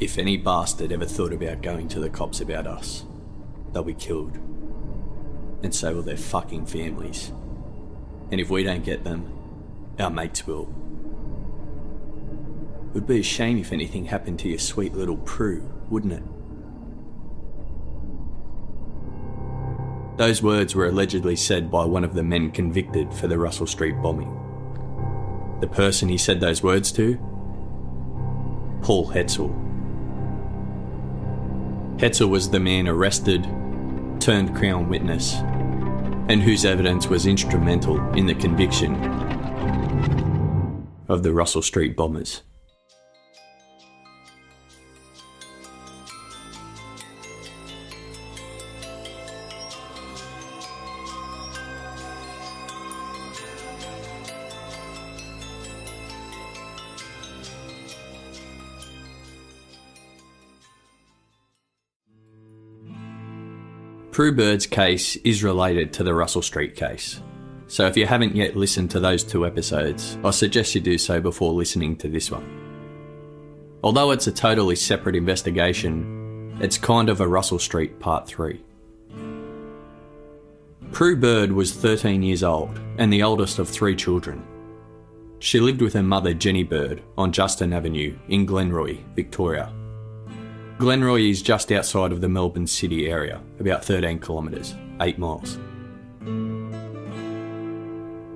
If any bastard ever thought about going to the cops about us, they'll be killed. And so will their fucking families. And if we don't get them, our mates will. It would be a shame if anything happened to your sweet little Prue, wouldn't it? Those words were allegedly said by one of the men convicted for the Russell Street bombing. The person he said those words to? Paul Hetzel. Hetzel was the man arrested, turned Crown witness, and whose evidence was instrumental in the conviction of the Russell Street bombers. Prue Bird's case is related to the Russell Street case, so if you haven't yet listened to those two episodes, I suggest you do so before listening to this one. Although it's a totally separate investigation, it's kind of a Russell Street Part 3. Prue Bird was 13 years old and the oldest of 3 children. She lived with her mother Jenny Bird on Justin Avenue in Glenroy, Victoria. Glenroy is just outside of the Melbourne City area, about 13 kilometres, 8 miles.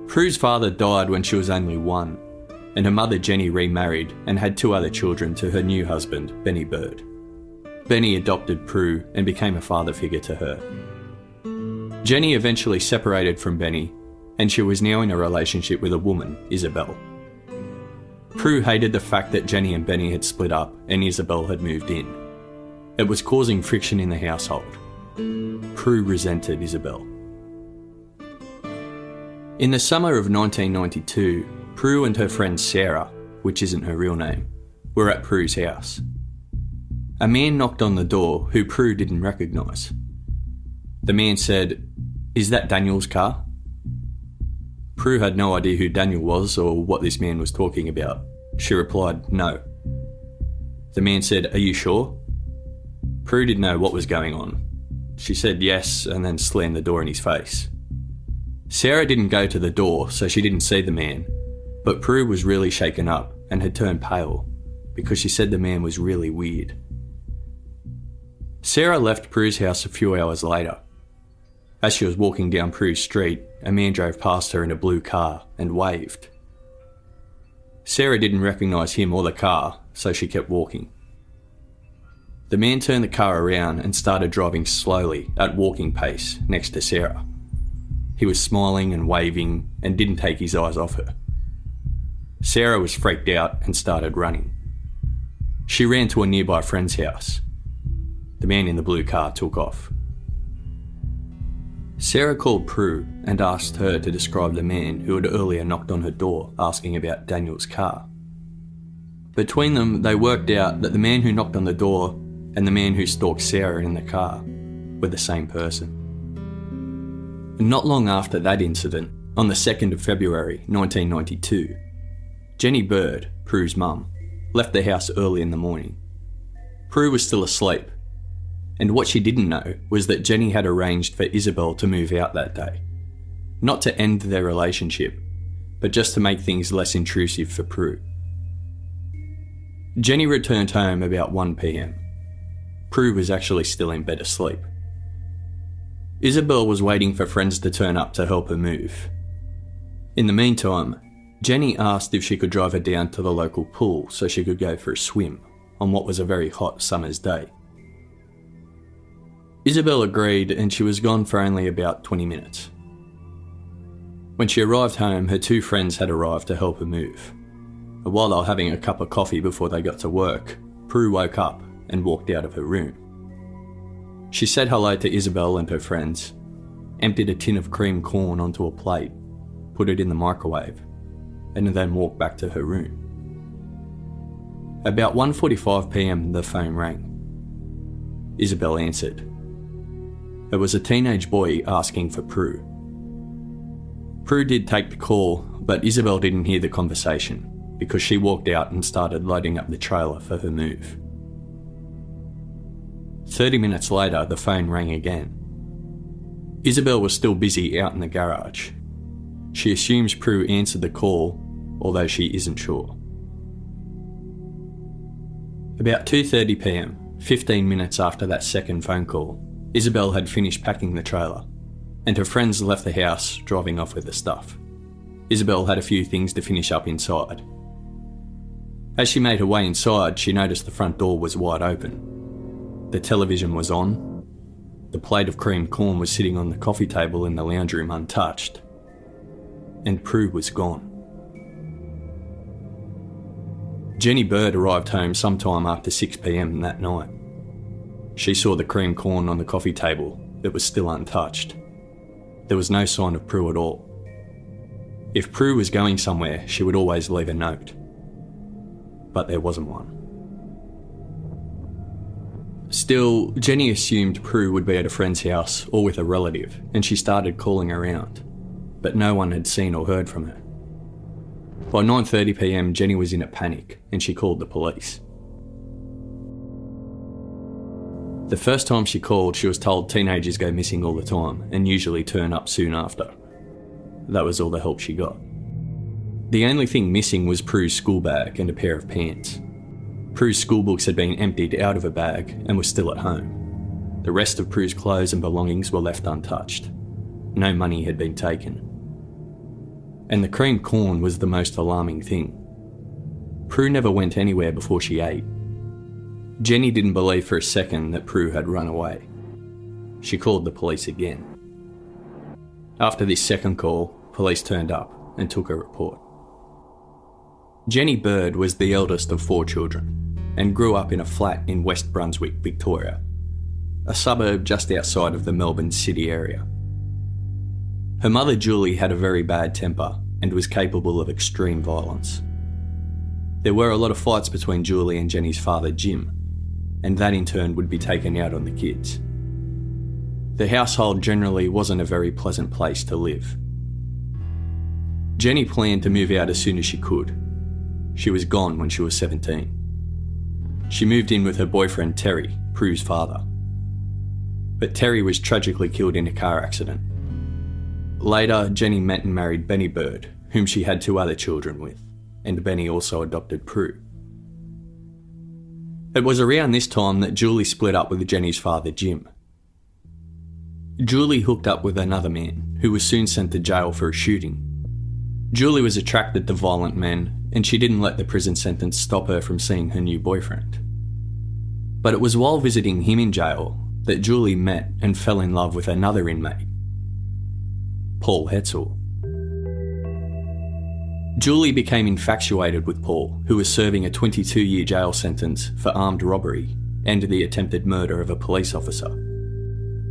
Prue's father died when she was only 1, and her mother Jenny remarried and had 2 other children to her new husband, Benny Bird. Benny adopted Prue and became a father figure to her. Jenny eventually separated from Benny, and she was now in a relationship with a woman, Isabel. Prue hated the fact that Jenny and Benny had split up and Isabel had moved in. It was causing friction in the household. Prue resented Isabel. In the summer of 1992, Prue and her friend Sarah, which isn't her real name, were at Prue's house. A man knocked on the door who Prue didn't recognise. The man said, "Is that Daniel's car?" Prue had no idea who Daniel was or what this man was talking about. She replied, "No." The man said, "Are you sure?" Prue didn't know what was going on. She said yes and then slammed the door in his face. Sarah didn't go to the door, so she didn't see the man, but Prue was really shaken up and had turned pale because she said the man was really weird. Sarah left Prue's house a few hours later. As she was walking down Prue's street, a man drove past her in a blue car and waved. Sarah didn't recognise him or the car, so she kept walking. The man turned the car around and started driving slowly at walking pace next to Sarah. He was smiling and waving and didn't take his eyes off her. Sarah was freaked out and started running. She ran to a nearby friend's house. The man in the blue car took off. Sarah called Prue and asked her to describe the man who had earlier knocked on her door asking about Daniel's car. Between them, they worked out that the man who knocked on the door and the man who stalked Sarah in the car were the same person. Not long after that incident, on the 2nd of February 1992, Jenny Bird, Prue's mum, left the house early in the morning. Prue was still asleep, and what she didn't know was that Jenny had arranged for Isabel to move out that day. Not to end their relationship, but just to make things less intrusive for Prue. Jenny returned home about 1 p.m. Prue was actually still in bed asleep. Isabel was waiting for friends to turn up to help her move. In the meantime, Jenny asked if she could drive her down to the local pool so she could go for a swim on what was a very hot summer's day. Isabel agreed and she was gone for only about 20 minutes. When she arrived home, her 2 friends had arrived to help her move. While they were having a cup of coffee before they got to work, Prue woke up and walked out of her room. She said hello to Isabel and her friends, emptied a tin of cream corn onto a plate, put it in the microwave, and then walked back to her room. About 1:45 p.m, the phone rang. Isabel answered. It was a teenage boy asking for Prue. Prue did take the call, but Isabel didn't hear the conversation because she walked out and started loading up the trailer for her move. 30 minutes later, the phone rang again. Isabel was still busy out in the garage. She assumes Prue answered the call, although she isn't sure. About 2:30 p.m, 15 minutes after that second phone call, Isabel had finished packing the trailer, and her friends left the house, driving off with the stuff. Isabel had a few things to finish up inside. As she made her way inside, she noticed the front door was wide open. The television was on. The plate of creamed corn was sitting on the coffee table in the lounge room untouched. And Prue was gone. Jenny Bird arrived home sometime after 6 p.m. that night. She saw the creamed corn on the coffee table that was still untouched. There was no sign of Prue at all. If Prue was going somewhere, she would always leave a note. But there wasn't one. Still, Jenny assumed Prue would be at a friend's house or with a relative, and she started calling around, but no one had seen or heard from her. By 9:30 p.m, Jenny was in a panic and she called the police. The first time she called, she was told teenagers go missing all the time and usually turn up soon after. That was all the help she got. The only thing missing was Prue's school bag and a pair of pants. Prue's school books had been emptied out of her bag and were still at home. The rest of Prue's clothes and belongings were left untouched. No money had been taken. And the creamed corn was the most alarming thing. Prue never went anywhere before she ate. Jenny didn't believe for a second that Prue had run away. She called the police again. After this second call, police turned up and took a report. Jenny Bird was the eldest of 4 children and grew up in a flat in West Brunswick, Victoria, a suburb just outside of the Melbourne city area. Her mother Julie had a very bad temper and was capable of extreme violence. There were a lot of fights between Julie and Jenny's father Jim, and that in turn would be taken out on the kids. The household generally wasn't a very pleasant place to live. Jenny planned to move out as soon as she could. She was gone when she was 17. She moved in with her boyfriend Terry, Prue's father. But Terry was tragically killed in a car accident. Later, Jenny met and married Benny Bird, whom she had 2 other children with, and Benny also adopted Prue. It was around this time that Julie split up with Jenny's father Jim. Julie hooked up with another man, who was soon sent to jail for a shooting. Julie was attracted to violent men, and she didn't let the prison sentence stop her from seeing her new boyfriend. But it was while visiting him in jail that Julie met and fell in love with another inmate, Paul Hetzel. Julie became infatuated with Paul, who was serving a 22-year jail sentence for armed robbery and the attempted murder of a police officer.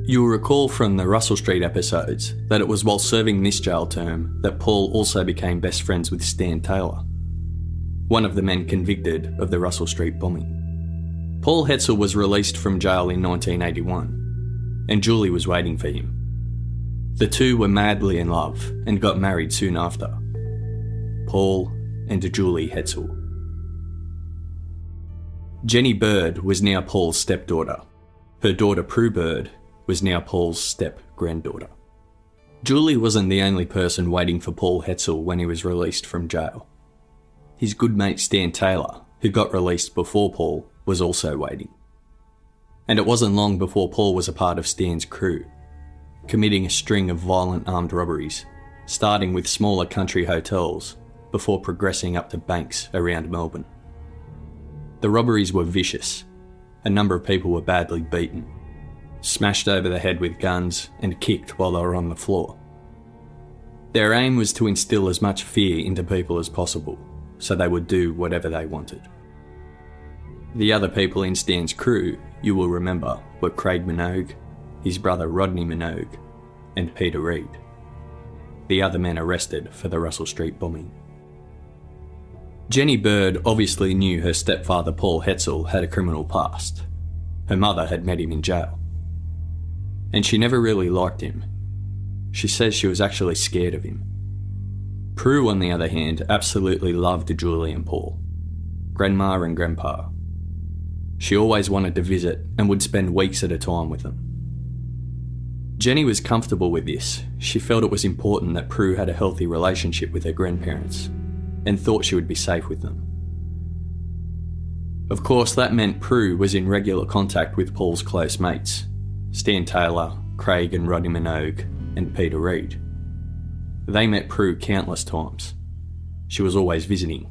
You'll recall from the Russell Street episodes that it was while serving this jail term that Paul also became best friends with Stan Taylor, one of the men convicted of the Russell Street bombing. Paul Hetzel was released from jail in 1981, and Julie was waiting for him. The two were madly in love and got married soon after. Paul and Julie Hetzel. Jenny Bird was now Paul's stepdaughter. Her daughter Prue Bird was now Paul's step-granddaughter. Julie wasn't the only person waiting for Paul Hetzel when he was released from jail. His good mate Stan Taylor, who got released before Paul, was also waiting. And it wasn't long before Paul was a part of Stan's crew, committing a string of violent armed robberies, starting with smaller country hotels before progressing up to banks around Melbourne. The robberies were vicious. A number of people were badly beaten, smashed over the head with guns and kicked while they were on the floor. Their aim was to instill as much fear into people as possible, so they would do whatever they wanted. The other people in Stan's crew, you will remember, were Craig Minogue, his brother Rodney Minogue, and Peter Reid, the other men arrested for the Russell Street bombing. Jenny Bird obviously knew her stepfather Paul Hetzel had a criminal past. Her mother had met him in jail. And she never really liked him. She says she was actually scared of him. Prue, on the other hand, absolutely loved Julie and Paul, Grandma and Grandpa. She always wanted to visit and would spend weeks at a time with them. Jenny was comfortable with this. She felt it was important that Prue had a healthy relationship with her grandparents and thought she would be safe with them. Of course, that meant Prue was in regular contact with Paul's close mates, Stan Taylor, Craig and Rodney Minogue, and Peter Reid. They met Prue countless times. She was always visiting.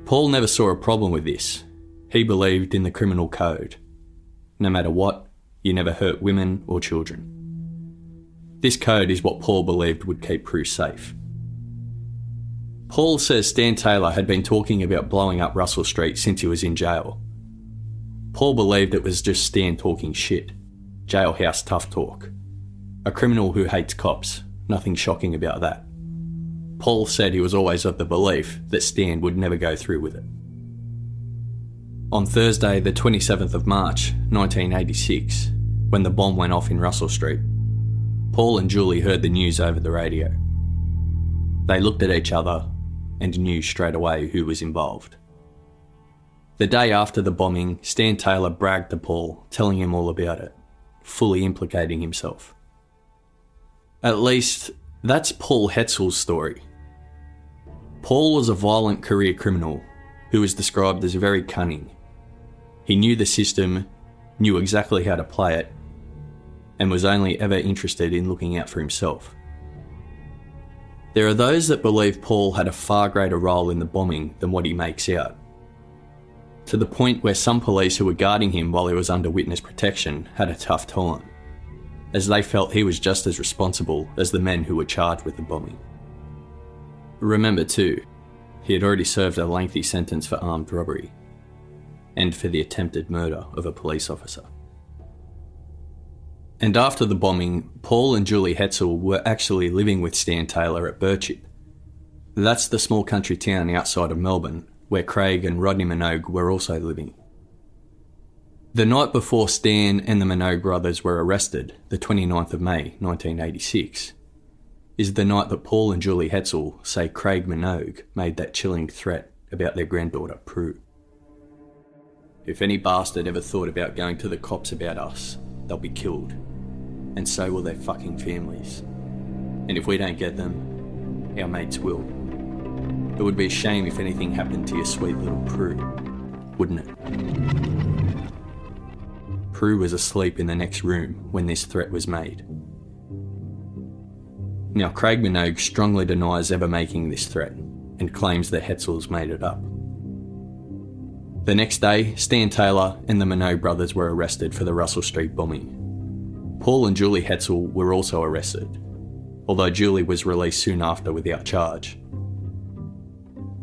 Paul never saw a problem with this. He believed in the criminal code. No matter what, you never hurt women or children. This code is what Paul believed would keep Prue safe. Paul says Stan Taylor had been talking about blowing up Russell Street since he was in jail. Paul believed it was just Stan talking shit. Jailhouse tough talk. A criminal who hates cops. Nothing shocking about that. Paul said he was always of the belief that Stan would never go through with it. On Thursday, the 27th of March, 1986, when the bomb went off in Russell Street, Paul and Julie heard the news over the radio. They looked at each other and knew straight away who was involved. The day after the bombing, Stan Taylor bragged to Paul, telling him all about it, fully implicating himself. At least, that's Paul Hetzel's story. Paul was a violent career criminal who was described as very cunning. He knew the system, knew exactly how to play it, and was only ever interested in looking out for himself. There are those that believe Paul had a far greater role in the bombing than what he makes out, to the point where some police who were guarding him while he was under witness protection had a tough time, as they felt he was just as responsible as the men who were charged with the bombing. Remember too, he had already served a lengthy sentence for armed robbery, and for the attempted murder of a police officer. And after the bombing, Paul and Julie Hetzel were actually living with Stan Taylor at Birchip. That's the small country town outside of Melbourne, where Craig and Rodney Minogue were also living. The night before Stan and the Minogue brothers were arrested, the 29th of May, 1986, is the night that Paul and Julie Hetzel say Craig Minogue made that chilling threat about their granddaughter, Prue. If any bastard ever thought about going to the cops about us, they'll be killed. And so will their fucking families. And if we don't get them, our mates will. It would be a shame if anything happened to your sweet little Prue, wouldn't it? Prue was asleep in the next room when this threat was made. Now, Craig Minogue strongly denies ever making this threat and claims the Hetzels made it up. The next day, Stan Taylor and the Minogue brothers were arrested for the Russell Street bombing. Paul and Julie Hetzel were also arrested, although Julie was released soon after without charge.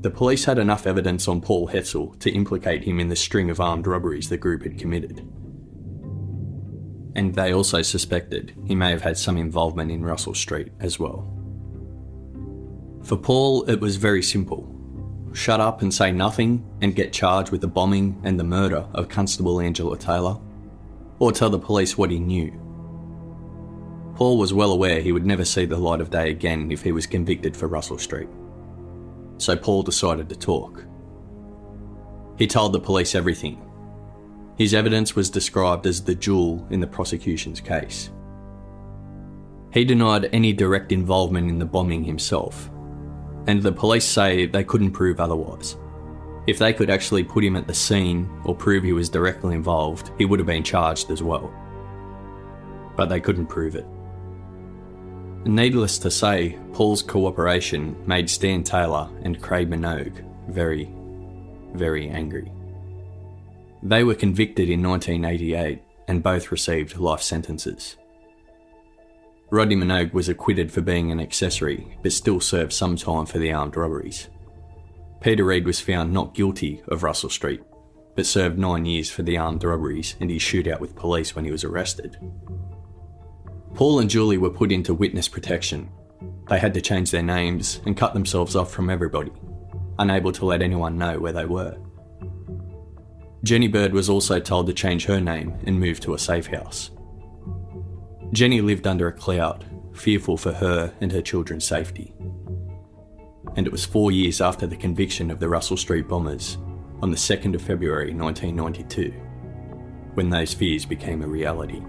The police had enough evidence on Paul Hetzel to implicate him in the string of armed robberies the group had committed. And they also suspected he may have had some involvement in Russell Street as well. For Paul, it was very simple. Shut up and say nothing and get charged with the bombing and the murder of Constable Angela Taylor, or tell the police what he knew. Paul was well aware he would never see the light of day again if he was convicted for Russell Street. So Paul decided to talk. He told the police everything. His evidence was described as the jewel in the prosecution's case. He denied any direct involvement in the bombing himself, and the police say they couldn't prove otherwise. If they could actually put him at the scene or prove he was directly involved, he would have been charged as well. But they couldn't prove it. Needless to say, Paul's cooperation made Stan Taylor and Craig Minogue very, very angry. They were convicted in 1988 and both received life sentences. Rodney Minogue was acquitted for being an accessory, but still served some time for the armed robberies. Peter Reid was found not guilty of Russell Street, but served 9 years for the armed robberies and his shootout with police when he was arrested. Paul and Julie were put into witness protection. They had to change their names and cut themselves off from everybody, unable to let anyone know where they were. Jenny Bird was also told to change her name and move to a safe house. Jenny lived under a cloud, fearful for her and her children's safety. And it was 4 years after the conviction of the Russell Street bombers, on the 2nd of February 1992, when those fears became a reality.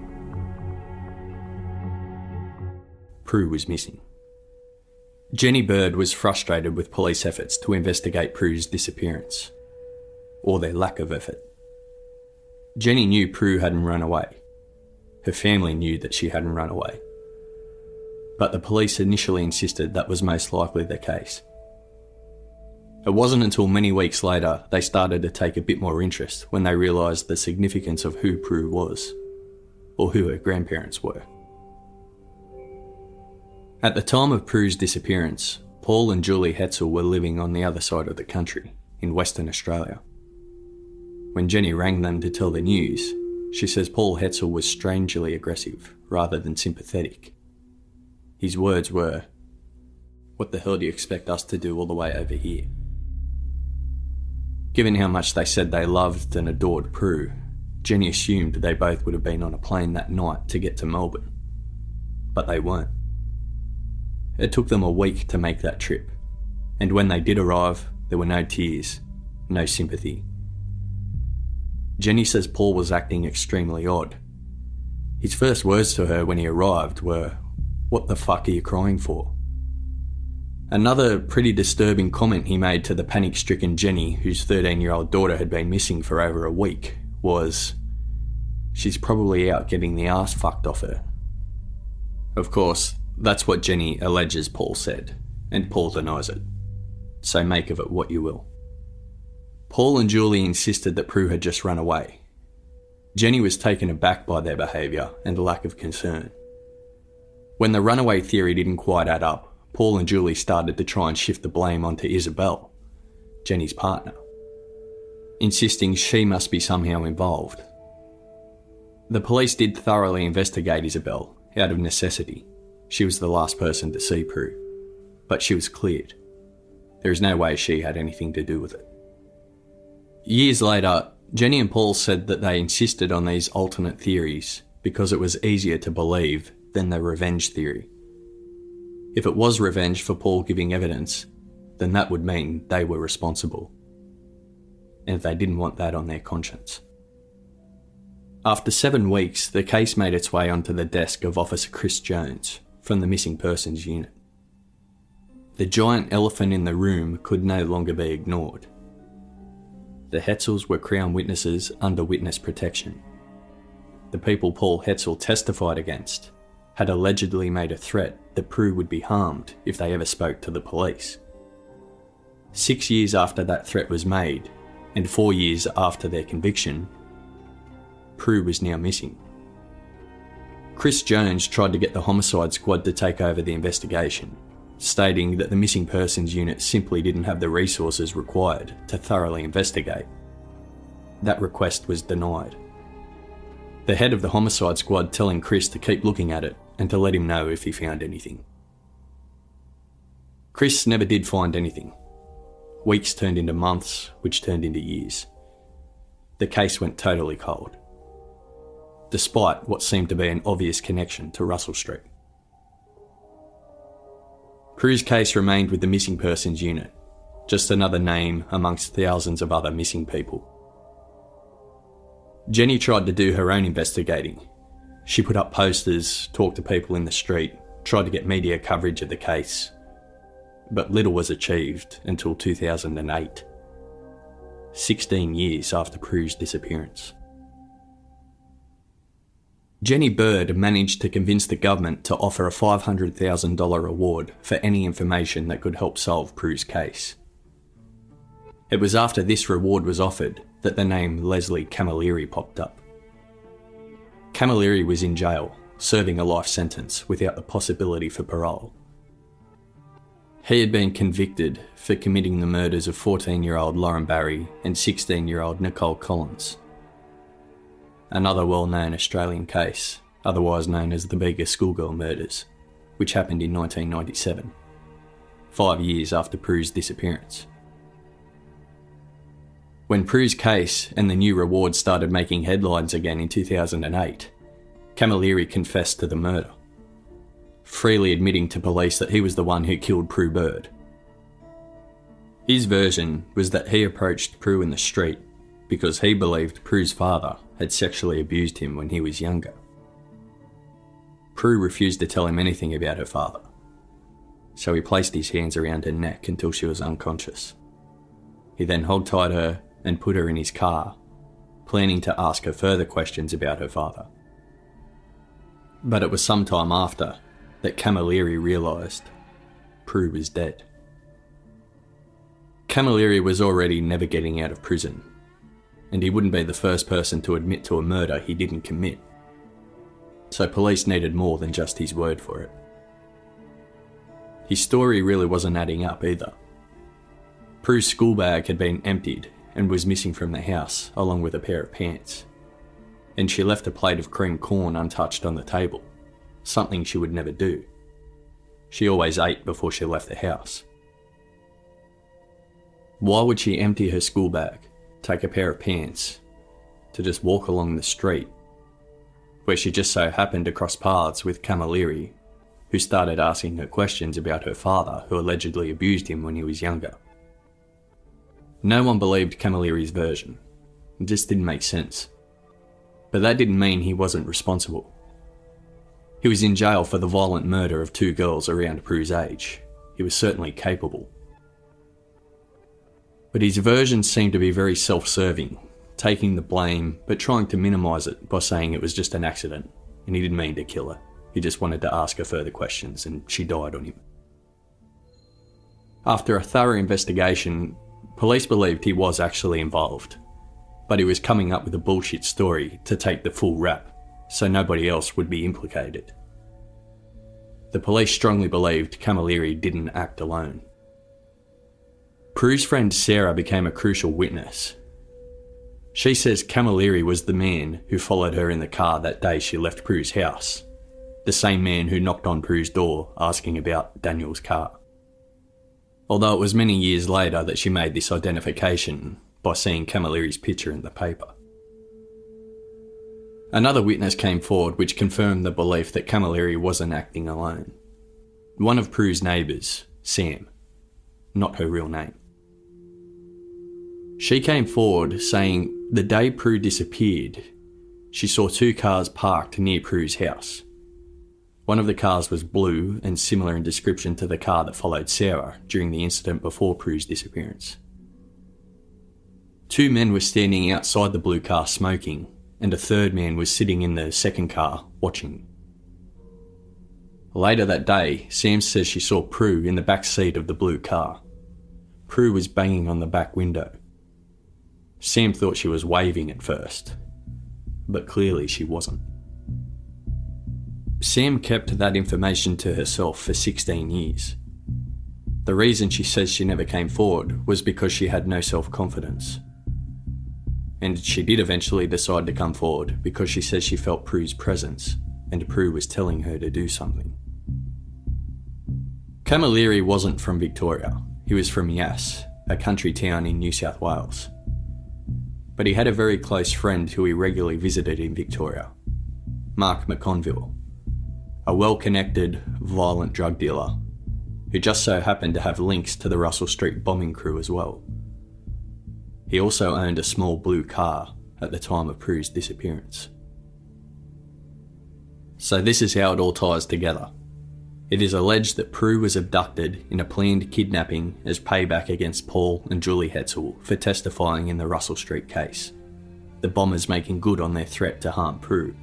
Prue was missing. Jenny Bird was frustrated with police efforts to investigate Prue's disappearance, or their lack of effort. Jenny knew Prue hadn't run away. Her family knew that she hadn't run away. But the police initially insisted that was most likely the case. It wasn't until many weeks later they started to take a bit more interest when they realised the significance of who Prue was, or who her grandparents were. At the time of Prue's disappearance, Paul and Julie Hetzel were living on the other side of the country, in Western Australia. When Jenny rang them to tell the news, she says Paul Hetzel was strangely aggressive rather than sympathetic. His words were, "What the hell do you expect us to do all the way over here?" Given how much they said they loved and adored Prue, Jenny assumed they both would have been on a plane that night to get to Melbourne. But they weren't. It took them a week to make that trip, and when they did arrive, there were no tears, no sympathy. Jenny says Paul was acting extremely odd. His first words to her when he arrived were, "What the fuck are you crying for?" Another pretty disturbing comment he made to the panic-stricken Jenny, whose 13-year-old daughter had been missing for over a week, was, "She's probably out getting the ass fucked off her." Of course, that's what Jenny alleges Paul said, and Paul denies it. So make of it what you will. Paul and Julie insisted that Prue had just run away. Jenny was taken aback by their behaviour and lack of concern. When the runaway theory didn't quite add up, Paul and Julie started to try and shift the blame onto Isabel, Jenny's partner, insisting she must be somehow involved. The police did thoroughly investigate Isabel, out of necessity. She was the last person to see Prue, but she was cleared. There is no way she had anything to do with it. Years later, Jenny and Paul said that they insisted on these alternate theories because it was easier to believe than the revenge theory. If it was revenge for Paul giving evidence, then that would mean they were responsible. And they didn't want that on their conscience. After 7 weeks, the case made its way onto the desk of Officer Chris Jones from the Missing Persons Unit. The giant elephant in the room could no longer be ignored. The Hetzels were Crown witnesses under witness protection. The people Paul Hetzel testified against had allegedly made a threat that Prue would be harmed if they ever spoke to the police. 6 years after that threat was made, and 4 years after their conviction, Prue was now missing. Chris Jones tried to get the homicide squad to take over the investigation, stating that the Missing Persons Unit simply didn't have the resources required to thoroughly investigate. That request was denied. The head of the homicide squad telling Chris to keep looking at it and to let him know if he found anything. Chris never did find anything. Weeks turned into months, which turned into years. The case went totally cold, despite what seemed to be an obvious connection to Russell Street. Prue's case remained with the Missing Persons Unit, just another name amongst thousands of other missing people. Jenny tried to do her own investigating. She put up posters, talked to people in the street, tried to get media coverage of the case, but little was achieved until 2008, 16 years after Prue's disappearance. Jenny Bird managed to convince the government to offer a $500,000 reward for any information that could help solve Prue's case. It was after this reward was offered that the name Leslie Camilleri popped up. Camilleri was in jail, serving a life sentence without the possibility for parole. He had been convicted for committing the murders of 14-year-old Lauren Barry and 16-year-old Nicole Collins. Another well-known Australian case, otherwise known as the Bega schoolgirl murders, which happened in 1997, 5 years after Prue's disappearance. When Prue's case and the new reward started making headlines again in 2008, Camilleri confessed to the murder, freely admitting to police that he was the one who killed Prue Bird. His version was that he approached Prue in the street because he believed Prue's father had sexually abused him when he was younger. Prue refused to tell him anything about her father, so he placed his hands around her neck until she was unconscious. He then hogtied her and put her in his car, planning to ask her further questions about her father. But it was some time after that Camilleri realised Prue was dead. Camilleri was already never getting out of prison, and he wouldn't be the first person to admit to a murder he didn't commit. So police needed more than just his word for it. His story really wasn't adding up either. Prue's school bag had been emptied and was missing from the house, along with a pair of pants. And she left a plate of creamed corn untouched on the table, something she would never do. She always ate before she left the house. Why would she empty her school bag, take a pair of pants, to just walk along the street, where she just so happened to cross paths with Camilleri, who started asking her questions about her father, who allegedly abused him when he was younger? No one believed Camilleri's version. It just didn't make sense. But that didn't mean he wasn't responsible. He was in jail for the violent murder of 2 girls around Prue's age. He was certainly capable. But his version seemed to be very self-serving, taking the blame but trying to minimise it by saying it was just an accident and he didn't mean to kill her. He just wanted to ask her further questions and she died on him. After a thorough investigation, police believed he was actually involved, but he was coming up with a bullshit story to take the full rap so nobody else would be implicated. The police strongly believed Camilleri didn't act alone. Prue's friend Sarah became a crucial witness. She says Camilleri was the man who followed her in the car that day she left Prue's house, the same man who knocked on Prue's door asking about Daniel's car. Although it was many years later that she made this identification by seeing Camilleri's picture in the paper. Another witness came forward which confirmed the belief that Camilleri wasn't acting alone. One of Prue's neighbours, Sam, not her real name. She came forward saying the day Prue disappeared, she saw 2 cars parked near Prue's house. One of the cars was blue and similar in description to the car that followed Sarah during the incident before Prue's disappearance. 2 men were standing outside the blue car smoking, and a third man was sitting in the second car watching. Later that day, Sam says she saw Prue in the back seat of the blue car. Prue was banging on the back window. Sam thought she was waving at first, but clearly she wasn't. Sam kept that information to herself for 16 years. The reason she says she never came forward was because she had no self-confidence. And she did eventually decide to come forward because she says she felt Prue's presence and Prue was telling her to do something. Camilleri wasn't from Victoria. He was from Migas, a country town in New South Wales. But he had a very close friend who he regularly visited in Victoria, Mark McConville, a well-connected, violent drug dealer who just so happened to have links to the Russell Street bombing crew as well. He also owned a small blue car at the time of Prue's disappearance. So this is how it all ties together. It is alleged that Prue was abducted in a planned kidnapping as payback against Paul and Julie Hetzel for testifying in the Russell Street case, the bombers making good on their threat to harm Prue.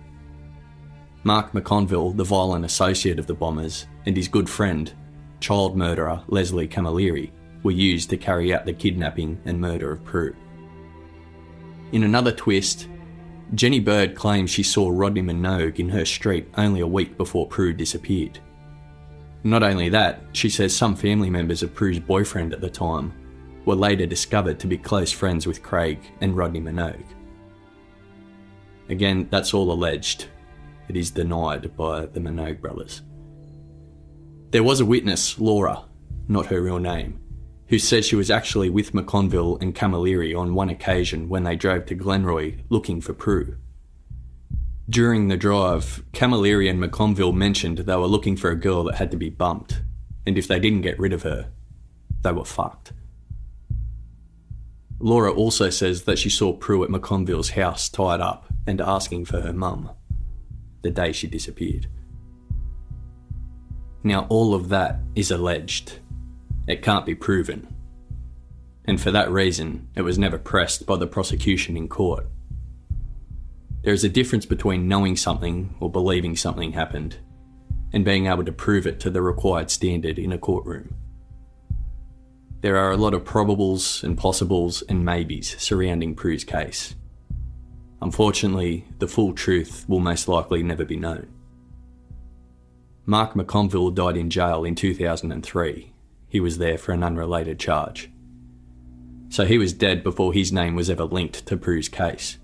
Mark McConville, the violent associate of the bombers, and his good friend, child murderer Leslie Camilleri, were used to carry out the kidnapping and murder of Prue. In another twist, Jenny Bird claims she saw Rodney Minogue in her street only a week before Prue disappeared. Not only that, she says some family members of Prue's boyfriend at the time were later discovered to be close friends with Craig and Rodney Minogue. Again, that's all alleged. It is denied by the Minogue brothers. There was a witness, Laura, not her real name, who said she was actually with McConville and Camilleri on one occasion when they drove to Glenroy looking for Prue. During the drive, Camilleri and McConville mentioned they were looking for a girl that had to be bumped, and if they didn't get rid of her, they were fucked. Laura also says that she saw Prue at McConville's house tied up and asking for her mum, the day she disappeared. Now all of that is alleged. It can't be proven. And for that reason, it was never pressed by the prosecution in court. There is a difference between knowing something or believing something happened and being able to prove it to the required standard in a courtroom. There are a lot of probables and possibles and maybes surrounding Prue's case. Unfortunately, the full truth will most likely never be known. Mark McConville died in jail in 2003. He was there for an unrelated charge. So he was dead before his name was ever linked to Prue's case.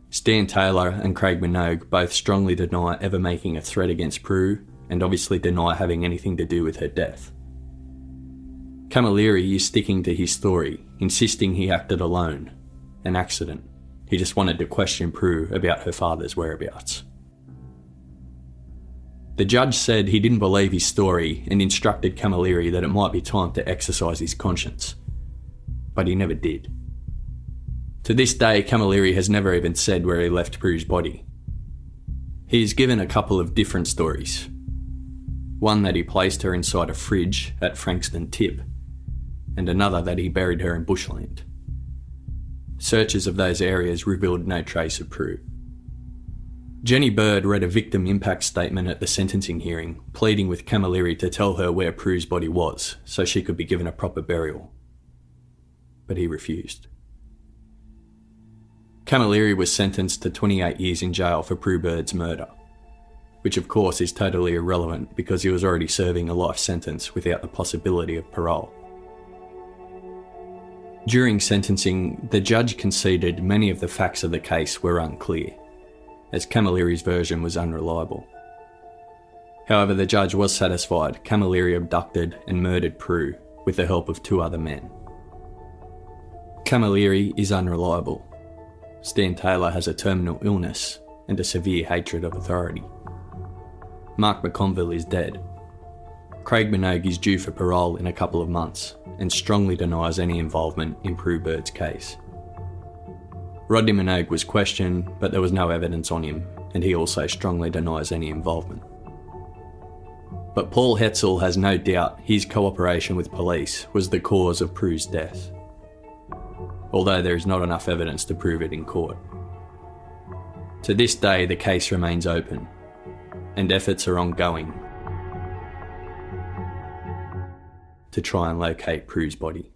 Stan Taylor and Craig Minogue both strongly deny ever making a threat against Prue and obviously deny having anything to do with her death. Camilleri is sticking to his story, insisting he acted alone, an accident. He just wanted to question Prue about her father's whereabouts. The judge said he didn't believe his story and instructed Camilleri that it might be time to exercise his conscience. But he never did. To this day, Camilleri has never even said where he left Prue's body. He is given a couple of different stories. One that he placed her inside a fridge at Frankston Tip, and another that he buried her in bushland. Searches of those areas revealed no trace of Prue. Jenny Bird read a victim impact statement at the sentencing hearing, pleading with Camilleri to tell her where Prue's body was so she could be given a proper burial. But he refused. Camilleri was sentenced to 28 years in jail for Prue Bird's murder, which of course is totally irrelevant because he was already serving a life sentence without the possibility of parole. During sentencing, the judge conceded many of the facts of the case were unclear, as Camilleri's version was unreliable. However, the judge was satisfied Camilleri abducted and murdered Prue with the help of 2 other men. Camilleri is unreliable. Stan Taylor has a terminal illness and a severe hatred of authority. Mark McConville is dead. Craig Minogue is due for parole in a couple of months and strongly denies any involvement in Prue Bird's case. Rodney Minogue was questioned, but there was no evidence on him, and he also strongly denies any involvement. But Paul Hetzel has no doubt his cooperation with police was the cause of Prue's death, although there is not enough evidence to prove it in court. To this day, the case remains open, and efforts are ongoing to try and locate Prue's body.